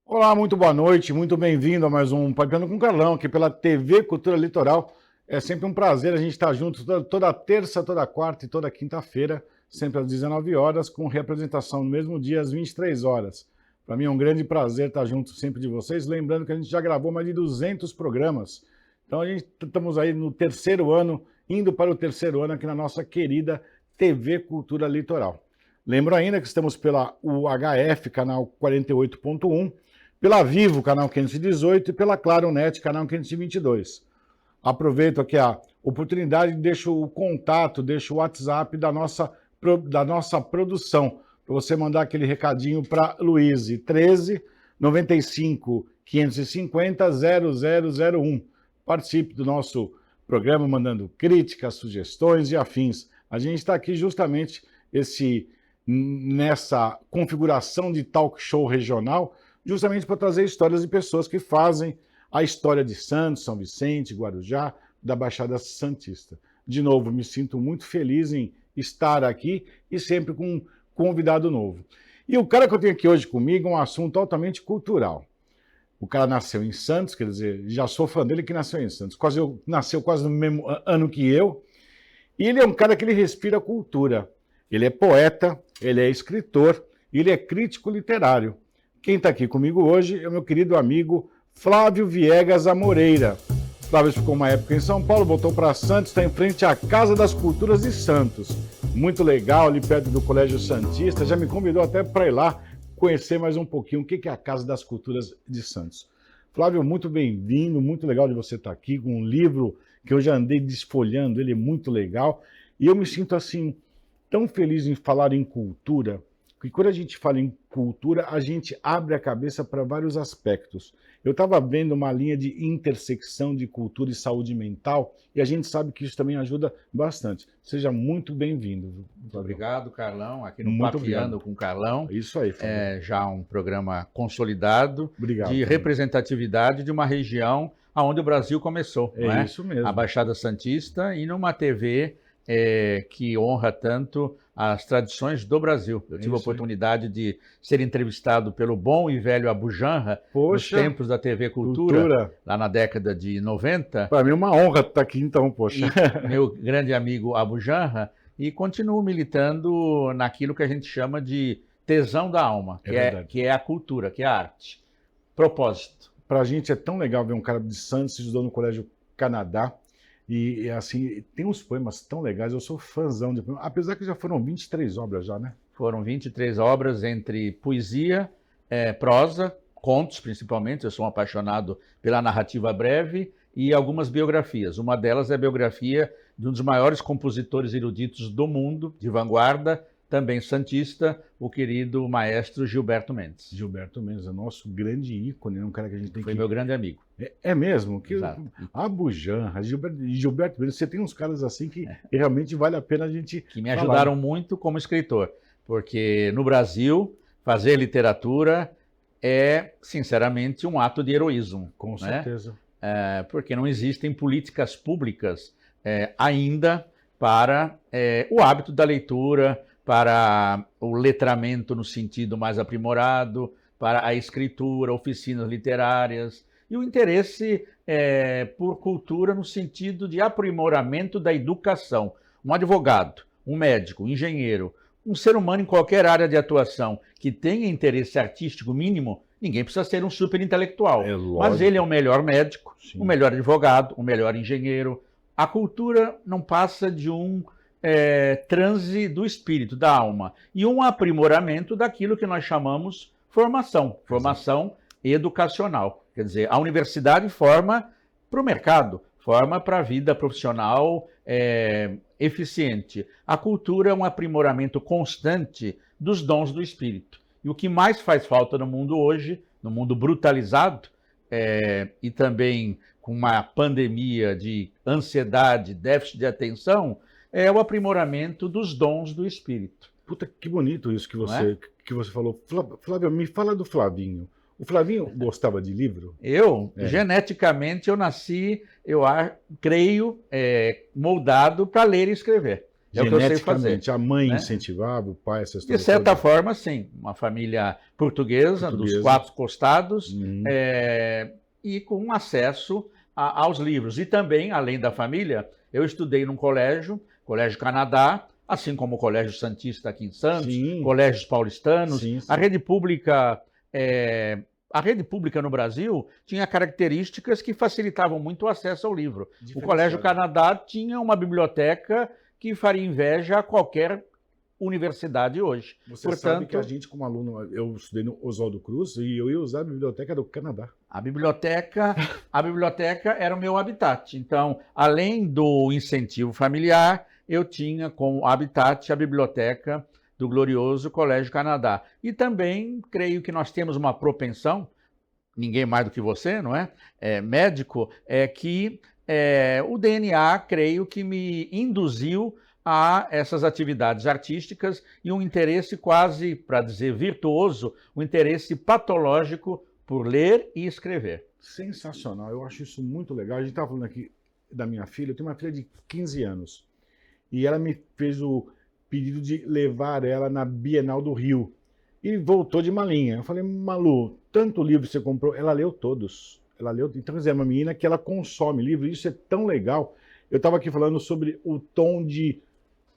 Olá, muito boa noite, muito bem-vindo a mais um Papeando com Carlão, aqui pela TV Cultura Litoral. É sempre um prazer a gente estar juntos toda terça, toda quarta e toda quinta-feira, sempre às 19 horas, com representação no mesmo dia às 23 horas. Para mim é um grande prazer estar junto sempre de vocês, lembrando que a gente já gravou mais de 200 programas. Então a gente estamos aí no terceiro ano, indo para o terceiro ano aqui na nossa querida TV Cultura Litoral. Lembro ainda que estamos pela UHF, canal 48.1, pela Vivo, canal 518, e pela Claro Net, canal 522. Aproveito aqui a oportunidade e deixo o contato, deixo o WhatsApp da nossa produção, para você mandar aquele recadinho para Luiz, 13 95 550 0001. Participe do nosso programa mandando críticas, sugestões e afins. A gente está aqui justamente nessa configuração de talk show regional, justamente para trazer histórias de pessoas que fazem a história de Santos, São Vicente, Guarujá, da Baixada Santista. De novo, me sinto muito feliz em estar aqui e sempre com um convidado novo. E o cara que eu tenho aqui hoje comigo é um assunto altamente cultural. O cara nasceu em Santos, quer dizer, já sou fã dele que nasceu em Santos. Nasceu quase no mesmo ano que eu. E ele é um cara que ele respira cultura. Ele é poeta, ele é escritor, ele é crítico literário. Quem está aqui comigo hoje é o meu querido amigo Flávio Viegas Amoreira. Flávio ficou uma época em São Paulo, voltou para Santos, está em frente à Casa das Culturas de Santos. Muito legal, ali perto do Colégio Santista. Já me convidou até para ir lá conhecer mais um pouquinho o que é a Casa das Culturas de Santos. Flávio, muito bem-vindo, muito legal de você estar aqui com um livro que eu já andei desfolhando, ele é muito legal. E eu me sinto assim tão feliz em falar em cultura, que quando a gente fala em cultura, a gente abre a cabeça para vários aspectos. Eu estava vendo uma linha de intersecção de cultura e saúde mental, e a gente sabe que isso também ajuda bastante. Seja muito bem-vindo. Muito obrigado, Carlão, aqui no Muito Papeando obrigado. com Carlão. Isso aí, Flávio. É já um programa consolidado Obrigado, de Flávio. representatividade de uma região onde o Brasil começou, não É é? isso mesmo. A Baixada Santista e numa TV que honra tanto as tradições do Brasil. Eu tive a Isso aí. oportunidade de ser entrevistado pelo bom e velho Abu Janra nos Poxa, tempos da TV Cultura, lá na década de 90. Para mim é uma honra estar aqui então, poxa. E meu grande amigo Abu Janra, e continuo militando naquilo que a gente chama de tesão da alma, verdade. que é a cultura, que é a arte. Propósito. Para a gente é tão legal ver um cara de Santos, estudou no Colégio Canadá, e assim, tem uns poemas tão legais, eu sou fãzão de poemas, apesar que já foram 23 obras já, né? Foram 23 obras entre poesia, prosa, contos principalmente, eu sou um apaixonado pela narrativa breve, e algumas biografias. Uma delas é a biografia de um dos maiores compositores eruditos do mundo, de vanguarda, também santista, o querido maestro Gilberto Mendes. Gilberto Mendes, é nosso grande ícone, um cara que a gente tem Foi que... meu grande amigo. É mesmo? Que... Exato. Abu Janra, Gilberto Mendes, você tem uns caras assim que realmente vale a pena a gente Que me ajudaram muito como escritor, porque no Brasil, fazer literatura é, sinceramente, um ato de heroísmo. Com certeza. Porque não existem políticas públicas ainda para o hábito da leitura, para o letramento no sentido mais aprimorado, para a escritura, oficinas literárias, e o interesse por cultura no sentido de aprimoramento da educação. Um advogado, um médico, um engenheiro, um ser humano em qualquer área de atuação que tenha interesse artístico mínimo, ninguém precisa ser um super intelectual, mas ele é o melhor médico, Sim. o melhor advogado, o melhor engenheiro. A cultura não passa de um transe do espírito, da alma, e um aprimoramento daquilo que nós chamamos formação educacional. Quer dizer, a universidade forma para o mercado, forma para a vida profissional eficiente. A cultura é um aprimoramento constante dos dons do espírito. E o que mais faz falta no mundo hoje, no mundo brutalizado, e também com uma pandemia de ansiedade, déficit de atenção, é o aprimoramento dos dons do espírito. Puta, que bonito isso que você falou. Flávio, me fala do Flavinho. O Flavinho gostava de livro? Geneticamente, eu nasci, creio, moldado para ler e escrever. É o que eu sei fazer. Geneticamente, a mãe né? incentivava, o pai, essa De história certa toda. forma, sim. Uma família portuguesa, dos 4 costados, Uhum. e com acesso aos livros. E também, além da família, eu estudei num colégio, Colégio Canadá, assim como o Colégio Santista aqui em Santos, Sim. colégios paulistanos. Sim, sim. A rede pública no Brasil tinha características que facilitavam muito o acesso ao livro. O Colégio Canadá tinha uma biblioteca que faria inveja a qualquer universidade hoje. Você sabe que a gente, como aluno, eu estudei no Oswaldo Cruz e eu ia usar a biblioteca do Canadá. A biblioteca era o meu habitat. Então, além do incentivo familiar, eu tinha como habitat a biblioteca do glorioso Colégio Canadá. E também creio que nós temos uma propensão, ninguém mais do que você, não é? Médico, que o DNA, creio que me induziu a essas atividades artísticas e um interesse quase, para dizer virtuoso, um interesse patológico por ler e escrever. Sensacional, eu acho isso muito legal. A gente estava falando aqui da minha filha, eu tenho uma filha de 15 anos e ela me fez o pedido de levar ela na Bienal do Rio e voltou de malinha. Eu falei, Malu, tanto livro você comprou, ela leu todos. Ela leu, então, quer dizer, é uma menina que ela consome livro, isso é tão legal. Eu estava aqui falando sobre o tom de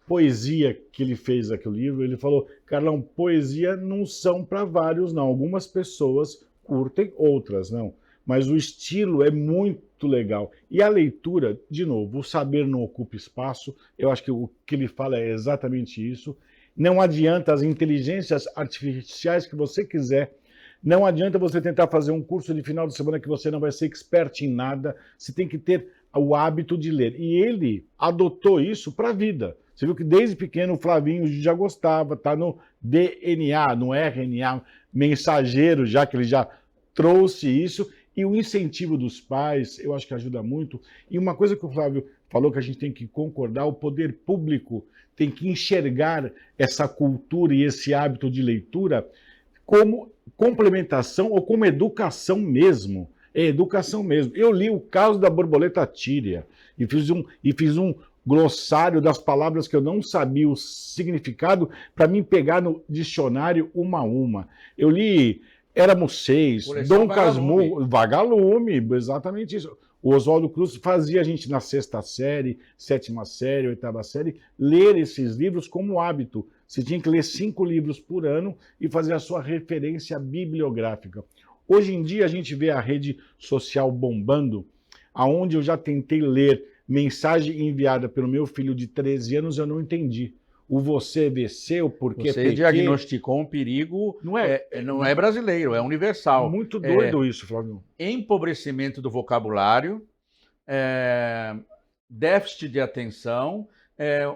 poesia que ele fez aqui o livro. Ele falou, Carlão, poesia não são para vários, não. Algumas pessoas curtem, outras não. Mas o estilo é muito legal. E a leitura, de novo, o saber não ocupa espaço. Eu acho que o que ele fala é exatamente isso. Não adianta as inteligências artificiais que você quiser. Não adianta você tentar fazer um curso de final de semana que você não vai ser expert em nada. Você tem que ter o hábito de ler. E ele adotou isso para a vida. Você viu que desde pequeno o Flavinho já gostava, está no DNA, no RNA mensageiro, já que ele já trouxe isso. E o incentivo dos pais, eu acho que ajuda muito. E uma coisa que o Flávio falou que a gente tem que concordar, o poder público tem que enxergar essa cultura e esse hábito de leitura como complementação ou como educação mesmo. É educação mesmo. Eu li o caso da borboleta tíria e fiz um glossário das palavras que eu não sabia o significado para mim pegar no dicionário uma a uma. Eu li Éramos Seis, Coleção Dom Casmurro, Vagalume, exatamente isso. O Oswaldo Cruz fazia a gente na 6ª série, 7ª série, 8ª série, ler esses livros como hábito. Você tinha que ler 5 livros por ano e fazer a sua referência bibliográfica. Hoje em dia a gente vê a rede social bombando, aonde eu já tentei ler mensagem enviada pelo meu filho de 13 anos, eu não entendi. O você VC, o porquê Você PQ, diagnosticou um perigo, não é brasileiro, é universal. Muito doido isso, Flávio. Empobrecimento do vocabulário, déficit de atenção,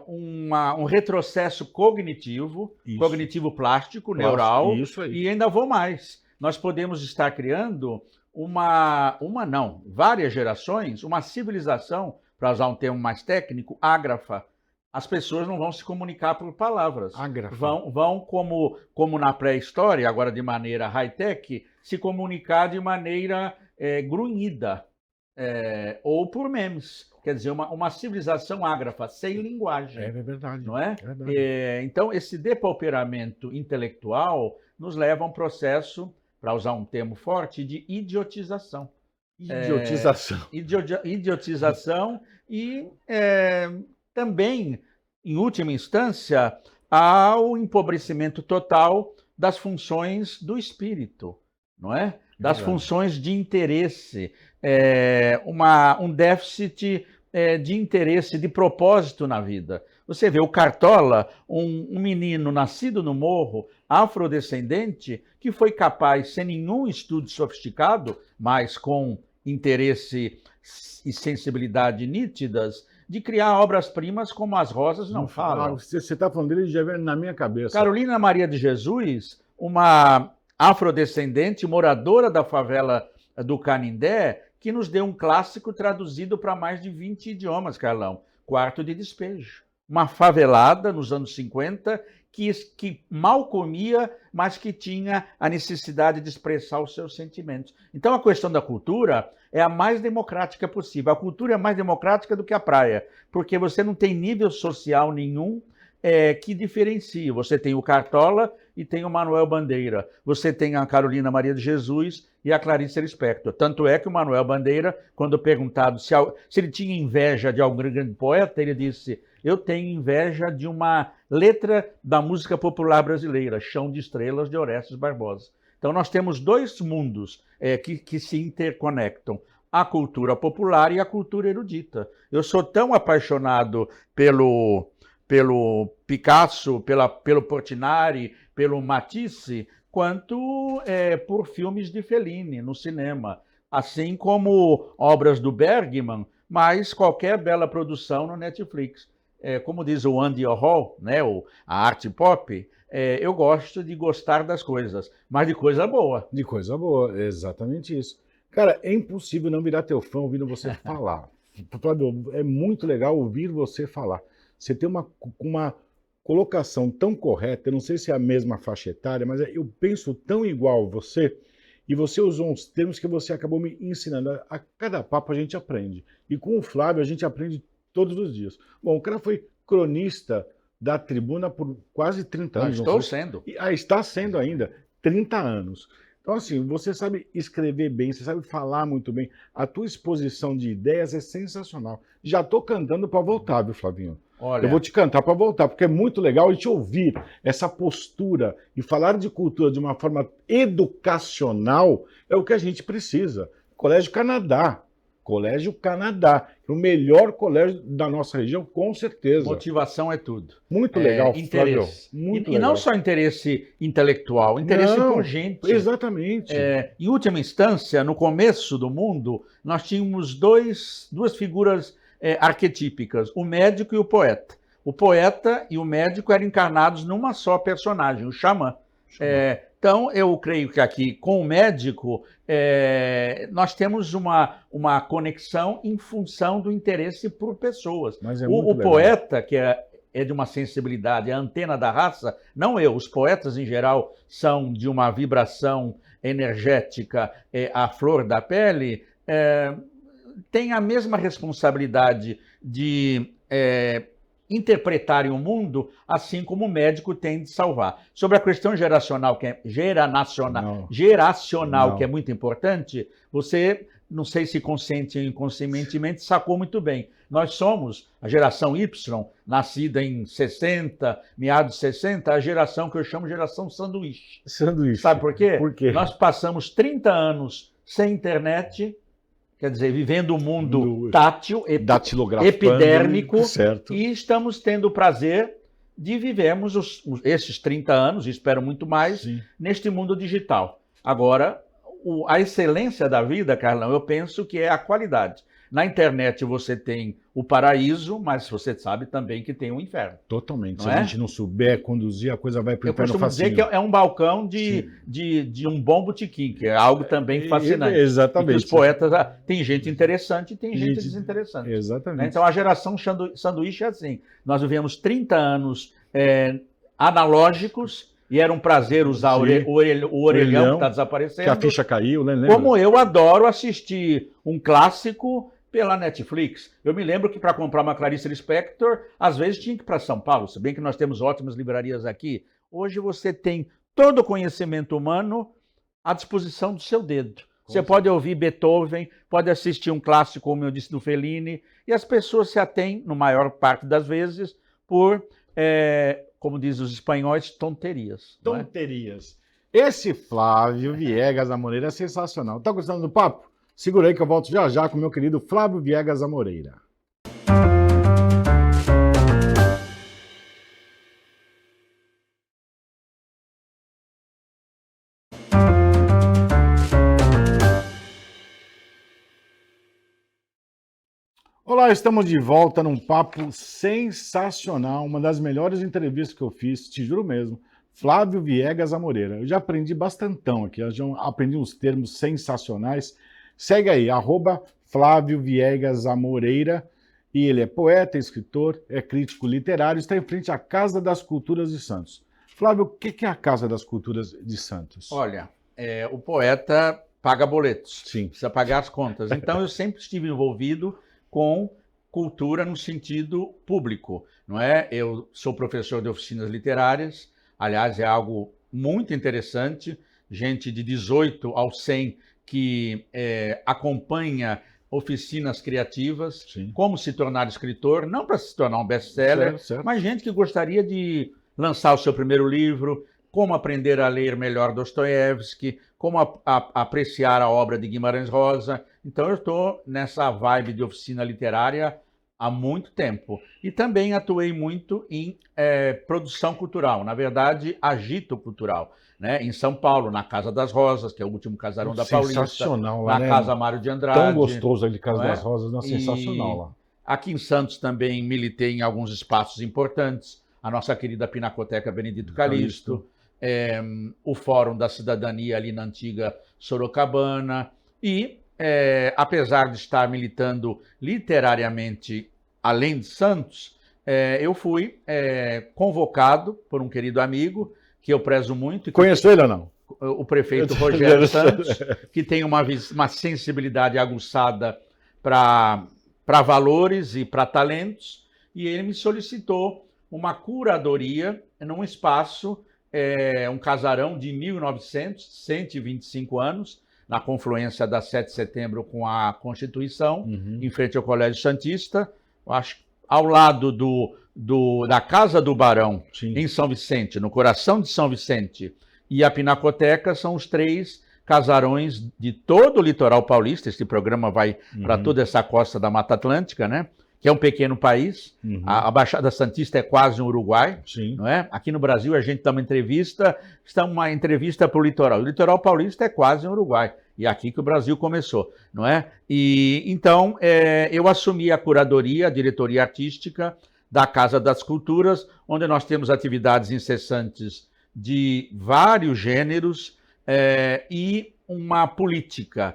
um retrocesso cognitivo, cognitivo plástico, neural, isso aí. E ainda vou mais. Nós podemos estar criando várias gerações, uma civilização, para usar um termo mais técnico, ágrafa. As pessoas não vão se comunicar por palavras. Vão como na pré-história, agora de maneira high-tech, se comunicar de maneira grunhida, ou por memes. Quer dizer, uma civilização ágrafa, sem linguagem. É verdade. Não é? É verdade. Então, esse depauperamento intelectual nos leva a um processo, para usar um termo forte, de idiotização. Idiotização e também, em última instância, ao empobrecimento total das funções do espírito, não é? Das funções de interesse, um déficit de interesse, de propósito na vida. Você vê o Cartola, um menino nascido no morro, afrodescendente, que foi capaz, sem nenhum estudo sofisticado, mas com interesse e sensibilidade nítidas, de criar obras-primas como As Rosas Não Falam. Você está falando dele, já vem na minha cabeça. Carolina Maria de Jesus, uma afrodescendente, moradora da favela do Canindé, que nos deu um clássico traduzido para mais de 20 idiomas, Carlão. Quarto de Despejo. Uma favelada nos anos 50 que mal comia, mas que tinha a necessidade de expressar os seus sentimentos. Então, a questão da cultura é a mais democrática possível. A cultura é mais democrática do que a praia, porque você não tem nível social nenhum que diferencie. Você tem o Cartola e tem o Manuel Bandeira. Você tem a Carolina Maria de Jesus e a Clarice Lispector. Tanto é que o Manuel Bandeira, quando perguntado se ele tinha inveja de algum grande poeta, ele disse: eu tenho inveja de uma letra da música popular brasileira, Chão de Estrelas, de Orestes Barbosa. Então nós temos dois mundos que se interconectam, a cultura popular e a cultura erudita. Eu sou tão apaixonado pelo Picasso, pelo Portinari, pelo Matisse, quanto por filmes de Fellini no cinema, assim como obras do Bergman, mas qualquer bela produção no Netflix. Como diz o Andy Warhol, né, a arte pop, eu gosto de gostar das coisas, mas de coisa boa. De coisa boa, exatamente isso. Cara, é impossível não virar teu fã ouvindo você falar. Flávio, é muito legal ouvir você falar. Você tem uma colocação tão correta, eu não sei se é a mesma faixa etária, mas eu penso tão igual a você, e você usou uns termos que você acabou me ensinando. A cada papo a gente aprende. E com o Flávio a gente aprende todos os dias. Bom, o cara foi cronista da Tribuna por quase 30 anos. Estou sendo. Está sendo ainda 30 anos. Então, assim, você sabe escrever bem, você sabe falar muito bem. A tua exposição de ideias é sensacional. Já estou cantando para voltar, viu, Flavinho? Olha, eu vou te cantar para voltar, porque é muito legal te ouvir essa postura e falar de cultura de uma forma educacional é o que a gente precisa. Colégio Canadá. Colégio Canadá, o melhor colégio da nossa região, com certeza. Motivação é tudo. Muito legal, interesse. Flávio. Muito e legal. não só interesse intelectual, interesse por gente. Exatamente. Em última instância, no começo do mundo, nós tínhamos duas figuras arquetípicas, o médico e o poeta. O poeta e o médico eram encarnados numa só personagem, o xamã. Então, eu creio que aqui, com o médico, nós temos uma conexão em função do interesse por pessoas. O poeta, que é de uma sensibilidade, a antena da raça, não eu, os poetas em geral são de uma vibração energética à flor da pele, tem a mesma responsabilidade de interpretarem o mundo, assim como o médico tem de salvar. Sobre a questão geracional, que é geracional, que é muito importante, você, não sei se consciente ou inconscientemente, sacou muito bem. Nós somos a geração Y, nascida em 60, meados de 60, a geração que eu chamo de geração sanduíche. Sabe por quê? Por quê? Nós passamos 30 anos sem internet, quer dizer, vivendo um mundo tátil, epidérmico, certo. E estamos tendo o prazer de vivermos esses 30 anos, e espero muito mais, sim, neste mundo digital. Agora, a excelência da vida, Carlão, eu penso que é a qualidade. Na internet você tem o paraíso, mas você sabe também que tem o inferno. Totalmente. Se a gente não souber conduzir, a coisa vai para o inferno facinho. Eu costumo dizer que é um balcão de um bom botequim, que é algo também fascinante. Exatamente. Os poetas, tem gente interessante e tem gente desinteressante. Exatamente. Então a geração sanduíche é assim. Nós vivemos 30 anos analógicos, e era um prazer usar o orelhão que está desaparecendo. Que a ficha caiu, né? Lembra? Como eu adoro assistir um clássico pela Netflix. Eu me lembro que para comprar uma Clarice Lispector, às vezes tinha que ir para São Paulo, se bem que nós temos ótimas livrarias aqui. Hoje você tem todo o conhecimento humano à disposição do seu dedo. Você pode ouvir Beethoven, pode assistir um clássico, como eu disse, do Fellini, e as pessoas se atêm, na maior parte das vezes, por, como dizem os espanhóis, tonterias. Tonterias. Esse Flávio Viegas Amoreira é sensacional. Tá gostando do papo? Segura aí que eu volto já já com o meu querido Flávio Viegas Amoreira. Olá, estamos de volta num papo sensacional, uma das melhores entrevistas que eu fiz, te juro mesmo. Flávio Viegas Amoreira. Eu já aprendi bastantão aqui, eu já aprendi uns termos sensacionais. Segue aí, @Flávio Viegas Amoreira. E ele é poeta, escritor, é crítico literário, está em frente à Casa das Culturas de Santos. Flávio, o que é a Casa das Culturas de Santos? Olha, o poeta paga boletos, Sim. precisa pagar as contas. Então eu sempre estive envolvido com cultura no sentido público, não é? Eu sou professor de oficinas literárias, aliás, é algo muito interessante, gente de 18 aos 100 que acompanha oficinas criativas, Sim. como se tornar escritor, não para se tornar um best-seller, Certo. mas gente que gostaria de lançar o seu primeiro livro, como aprender a ler melhor Dostoiévski, como apreciar a obra de Guimarães Rosa. Então eu estou nessa vibe de oficina literária há muito tempo. E também atuei muito em produção cultural, na verdade, agito cultural. Né? Em São Paulo, na Casa das Rosas, que é o último casarão da Paulista. Sensacional lá, na né? Casa Mário de Andrade. Tão gostoso ali, Casa não é? das Rosas, não, sensacional lá. Aqui em Santos também militei em alguns espaços importantes. A nossa querida Pinacoteca Benedito Calixto, o Fórum da Cidadania ali na antiga Sorocabana. E, apesar de estar militando literariamente além de Santos, eu fui convocado por um querido amigo, que eu prezo muito. Conheço ele ou não? O prefeito Rogério Santos, que tem uma sensibilidade aguçada para valores e para talentos, e ele me solicitou uma curadoria num espaço, um casarão de 1900, 125 anos, na confluência da 7 de setembro com a Constituição, em frente ao Colégio Santista, acho, ao lado da Casa do Barão, sim, em São Vicente, no coração de São Vicente, e a Pinacoteca são os 3 casarões de todo o litoral paulista. Este programa vai para toda essa costa da Mata Atlântica, né? Que é um pequeno país. A Baixada Santista é quase um Uruguai. Sim. Não é? Aqui no Brasil a gente dá uma entrevista para o litoral. O litoral paulista é quase um Uruguai. E é aqui que o Brasil começou, não é? E então eu assumi a curadoria, a diretoria artística da Casa das Culturas, onde nós temos atividades incessantes de vários gêneros e uma política,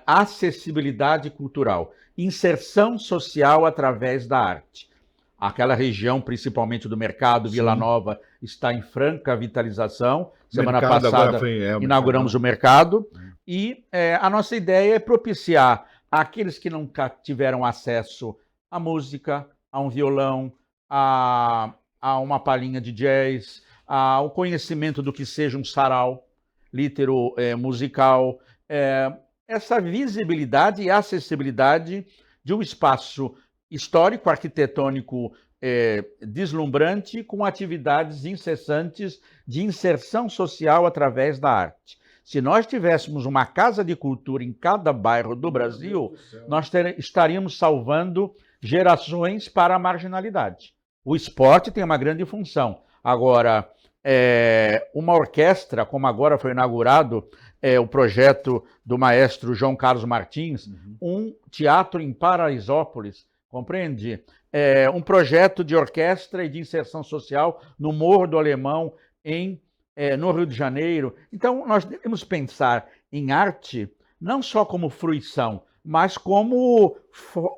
acessibilidade cultural, inserção social através da arte. Aquela região, principalmente do Mercado, Vila Nova, está em franca vitalização. Semana passada inauguramos o Mercado. E a nossa ideia é propiciar àqueles que nunca tiveram acesso à música, a um violão, a uma palhinha de jazz, ao conhecimento do que seja um sarau litero musical, essa visibilidade e acessibilidade de um espaço histórico, arquitetônico deslumbrante, com atividades incessantes de inserção social através da arte. Se nós tivéssemos uma casa de cultura em cada bairro do Brasil, nós estaríamos salvando gerações para a marginalidade. O esporte tem uma grande função. Agora, uma orquestra, como agora foi inaugurado o projeto do maestro João Carlos Martins, um teatro em Paraisópolis, compreende? Um projeto de orquestra e de inserção social no Morro do Alemão, no Rio de Janeiro. Então, nós devemos pensar em arte não só como fruição, mas como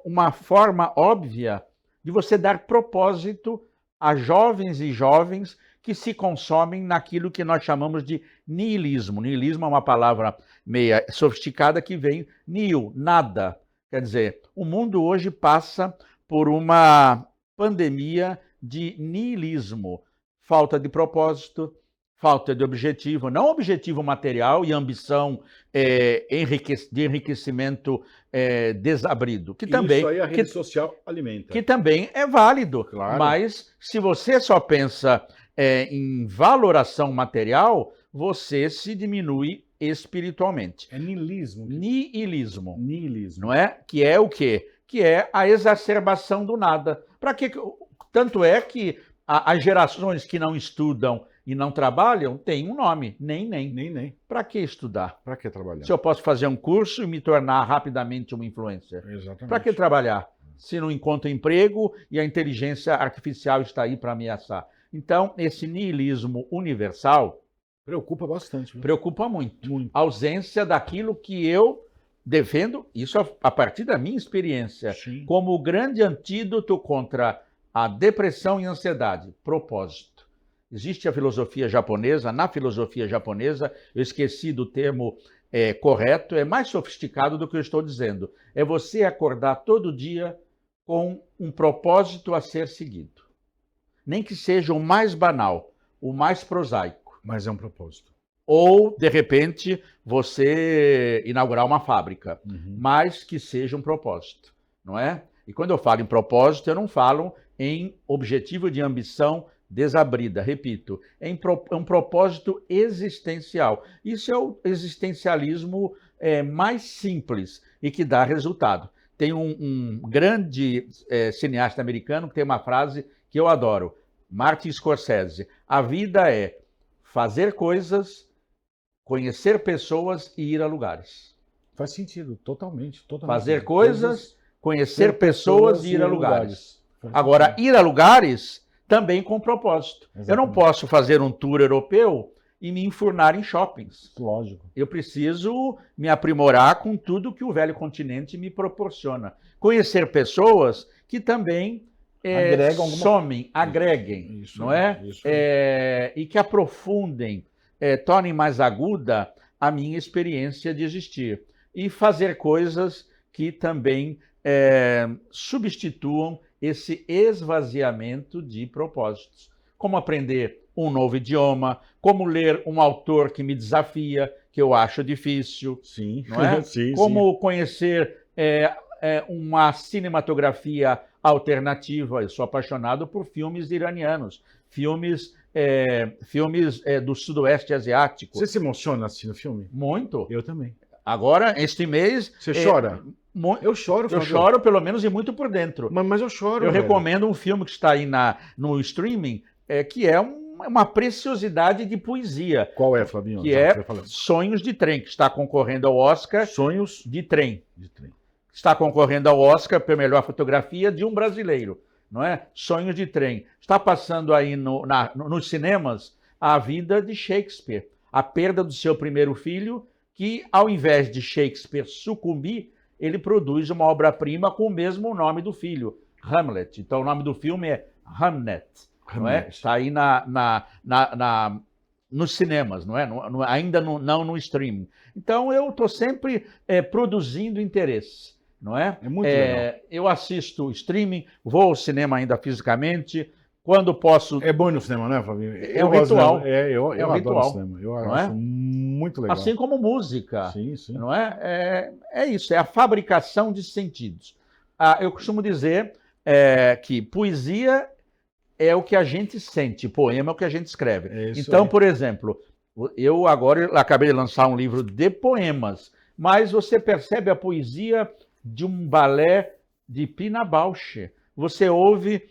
uma forma óbvia de você dar propósito a jovens e jovens que se consomem naquilo que nós chamamos de niilismo. Niilismo é uma palavra meia sofisticada que vem nihil, nada. Quer dizer, o mundo hoje passa por uma pandemia de niilismo, falta de propósito, falta de objetivo, não objetivo material e ambição de enriquecimento desabrido. Que também, isso aí a rede social alimenta. Que também é válido, claro. Mas se você só pensa em valoração material, você se diminui espiritualmente. É niilismo. Niilismo. Niilismo. Não é? Que é o quê? Que é a exacerbação do nada. Para que? Tanto é que as gerações que não estudam e não trabalham têm um nome, nem. Para que estudar? Para que trabalhar? Se eu posso fazer um curso e me tornar rapidamente um influencer. Exatamente. Para que trabalhar? Se não encontro emprego e a inteligência artificial está aí para ameaçar. Então, esse niilismo universal preocupa bastante. Viu? Preocupa muito. A ausência daquilo que eu defendo isso a partir da minha experiência, Sim. como o grande antídoto contra a depressão e ansiedade, propósito. Existe a filosofia japonesa, na filosofia japonesa, eu esqueci do termo correto, é mais sofisticado do que eu estou dizendo. É você acordar todo dia com um propósito a ser seguido. Nem que seja o mais banal, o mais prosaico. Mas é um propósito. Ou, de repente, você inaugurar uma fábrica, Uhum. mas que seja um propósito, não é? E quando eu falo em propósito, eu não falo em objetivo de ambição desabrida, repito, é um propósito existencial. Isso é o existencialismo mais simples e que dá resultado. Tem um grande cineasta americano que tem uma frase que eu adoro, Martin Scorsese: a vida é fazer coisas, conhecer pessoas e ir a lugares. Faz sentido, totalmente. Fazer coisas, conhecer pessoas e ir a lugares. Agora, ir a lugares também com propósito. Exatamente. Eu não posso fazer um tour europeu e me enfurnar em shoppings. Lógico. Eu preciso me aprimorar com tudo que o velho continente me proporciona. Conhecer pessoas que também agreguem, Isso, não é? E que aprofundem, tornem mais aguda a minha experiência de existir. E fazer coisas que também substituam esse esvaziamento de propósitos. Como aprender um novo idioma, como ler um autor que me desafia, que eu acho difícil. Sim. Não é? Sim, como conhecer uma cinematografia alternativa. Eu sou apaixonado por filmes iranianos, filmes do sudoeste asiático. Você se emociona assistindo filme? Muito. Eu também. Agora, este mês... Você chora? Eu choro. Eu choro, pelo menos, e muito por dentro. Mas eu choro. Eu recomendo um filme que está aí no streaming, que é uma preciosidade de poesia. Qual é, Flavinho? Que é Sonhos de Trem, que está concorrendo ao Oscar. Sonhos de Trem. Está concorrendo ao Oscar pela melhor fotografia de um brasileiro, não é? Sonhos de Trem. Está passando aí nos cinemas a vida de Shakespeare, a perda do seu primeiro filho, que ao invés de Shakespeare sucumbir, ele produz uma obra-prima com o mesmo nome do filho, Hamlet. Então o nome do filme é Hamnet, não é? Está aí nos cinemas, não é? Ainda não no streaming. Então eu estou sempre produzindo interesse, não é? É muito legal. Eu assisto streaming, vou ao cinema ainda fisicamente, quando posso... É bom ir no cinema, não é, Flavinho? É um ritual. Eu adoro ritual. cinema. Eu acho muito legal. Assim como música. Sim, sim. Não é? É isso, é a fabricação de sentidos. Eu costumo dizer que poesia é o que a gente sente, poema é o que a gente escreve. Então, por exemplo, eu agora acabei de lançar um livro de poemas, mas você percebe a poesia de um balé de Pina Bausch. Você ouve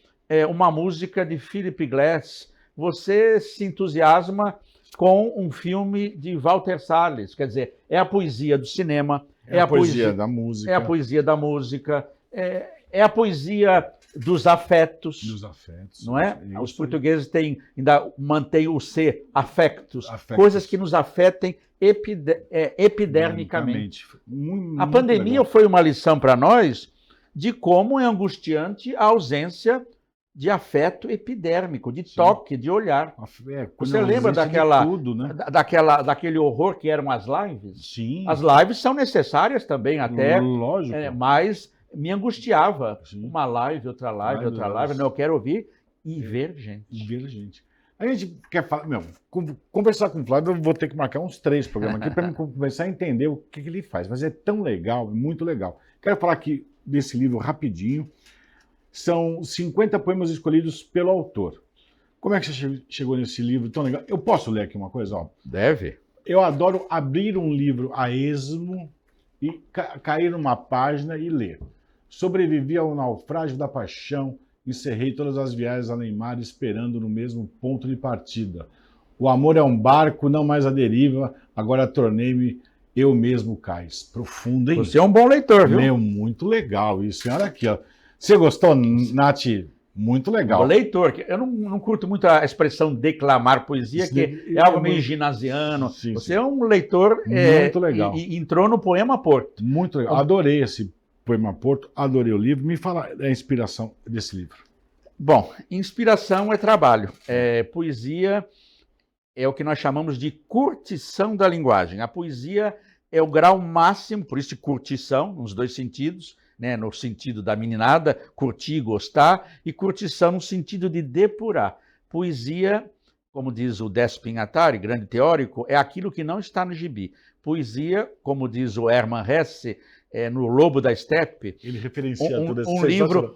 uma música de Philip Glass, você se entusiasma com um filme de Walter Salles. Quer dizer, é a poesia do cinema, é a poesia da música. É a poesia da música, é a poesia dos afetos. Dos afetos. Não é? Os portugueses ainda mantêm o C, afectos. Coisas que nos afetem epidermicamente. A pandemia foi uma lição para nós de como é angustiante a ausência de afeto epidérmico, de toque, de olhar. Você lembra daquele horror que eram as lives? Sim. As lives são necessárias também até, lógico. Mas me angustiava. Sim. Uma live, outra live. Não, eu quero ouvir e ver gente. A gente quer falar, conversar com o Flávio, eu vou ter que marcar uns 3 programas aqui para começar a entender o que ele faz, mas é tão legal, muito legal. Quero falar aqui desse livro rapidinho. São 50 poemas escolhidos pelo autor. Como é que você chegou nesse livro tão legal? Eu posso ler aqui uma coisa? Ó. Deve. Eu adoro abrir um livro a esmo e cair numa página e ler. Sobrevivi ao naufrágio da paixão, encerrei todas as viagens além mar esperando no mesmo ponto de partida. O amor é um barco, não mais à deriva, agora tornei-me eu mesmo cais. Profundo, hein? Você é um bom leitor, viu? Muito legal isso. Olha aqui, ó. Você gostou, Nath? Muito Como legal. leitor, eu não curto muito a expressão declamar poesia, que é algo meio ginasiano. Sim, Você sim. é um leitor Muito legal. e entrou no poema Porto. Muito legal. Adorei esse poema Porto, adorei o livro. Me fala a inspiração desse livro. Bom, inspiração é trabalho. Poesia é o que nós chamamos de curtição da linguagem. A poesia é o grau máximo, por isso de curtição, nos dois sentidos, né? No sentido da meninada, curtir, gostar, e curtição no sentido de depurar. Poesia, como diz o Décio Pinhatari, grande teórico, é aquilo que não está no gibi. Poesia, como diz o Hermann Hesse, no Lobo da Steppe, Ele referencia tudo esse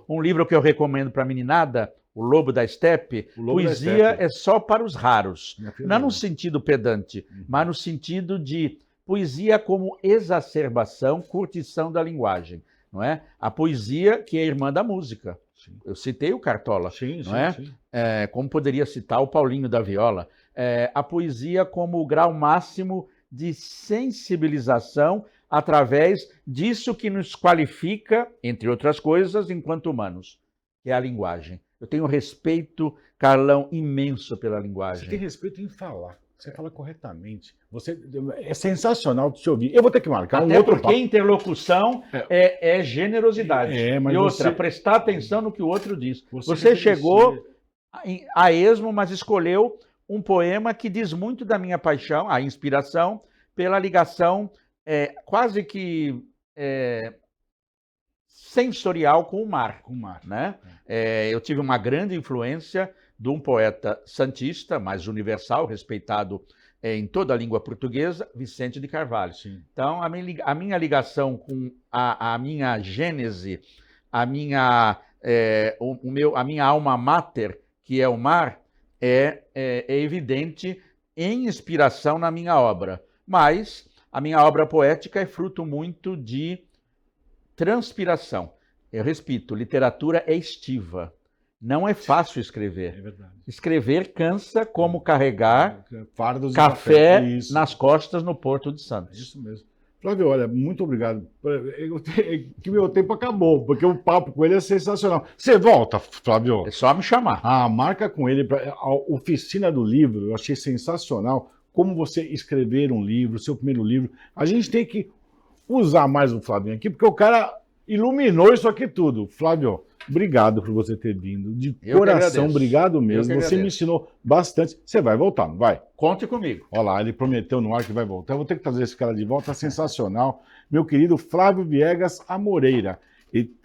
um livro que eu recomendo para a meninada, O Lobo da Steppe. Poesia é só para os raros. Não no sentido pedante, mas no sentido de poesia como exacerbação, curtição da linguagem. Não é? A poesia que é irmã da música. Sim. Eu citei o Cartola, não é? Sim. Como poderia citar o Paulinho da Viola. A poesia como o grau máximo de sensibilização através disso que nos qualifica, entre outras coisas, enquanto humanos, que é a linguagem. Eu tenho respeito, Carlão, imenso pela linguagem. Você tem respeito em falar. Você fala corretamente. É sensacional de te ouvir. Eu vou ter que marcar um outro papo. Porque interlocução é generosidade. Mas e outra, prestar atenção no que o outro diz. Você chegou a esmo, mas escolheu um poema que diz muito da minha paixão, a inspiração, pela ligação quase que sensorial com o mar. Né? Eu tive uma grande influência de um poeta santista, mais universal, respeitado em toda a língua portuguesa, Vicente de Carvalho. Sim. Então, a minha ligação com a minha gênese, a minha alma mater, que é o mar, é evidente em inspiração na minha obra. Mas a minha obra poética é fruto muito de transpiração. Eu repito, literatura é estiva. Não é fácil escrever. É verdade. Escrever cansa como carregar fardos de café nas costas no Porto de Santos. Isso mesmo. Flávio, olha, muito obrigado. Que meu tempo acabou, porque o papo com ele é sensacional. Você volta, Flávio? É só me chamar. Marca com ele. A oficina do livro, eu achei sensacional. Como você escrever um livro, seu primeiro livro. A gente tem que usar mais o Flavinho aqui, porque o cara iluminou isso aqui tudo. Flávio, obrigado por você ter vindo. De coração, obrigado mesmo. Você me ensinou bastante. Você vai voltar, não vai? Conte comigo. Olha lá, ele prometeu no ar que vai voltar. Eu vou ter que trazer esse cara de volta, sensacional. Meu querido Flávio Viegas Amoreira,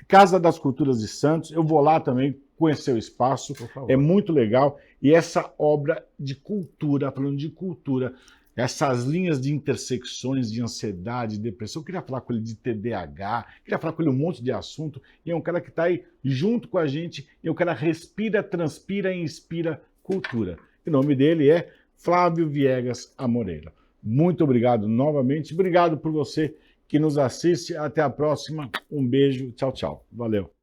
Casa das Culturas de Santos. Eu vou lá também conhecer o espaço. É muito legal. E essa obra de cultura, falando de cultura, essas linhas de intersecções de ansiedade, depressão. Eu queria falar com ele de TDAH, queria falar com ele um monte de assunto. E é um cara que está aí junto com a gente. E o cara respira, transpira e inspira cultura. O nome dele é Flávio Viegas Amoreira. Muito obrigado novamente. Obrigado por você que nos assiste. Até a próxima. Um beijo. Tchau, tchau. Valeu.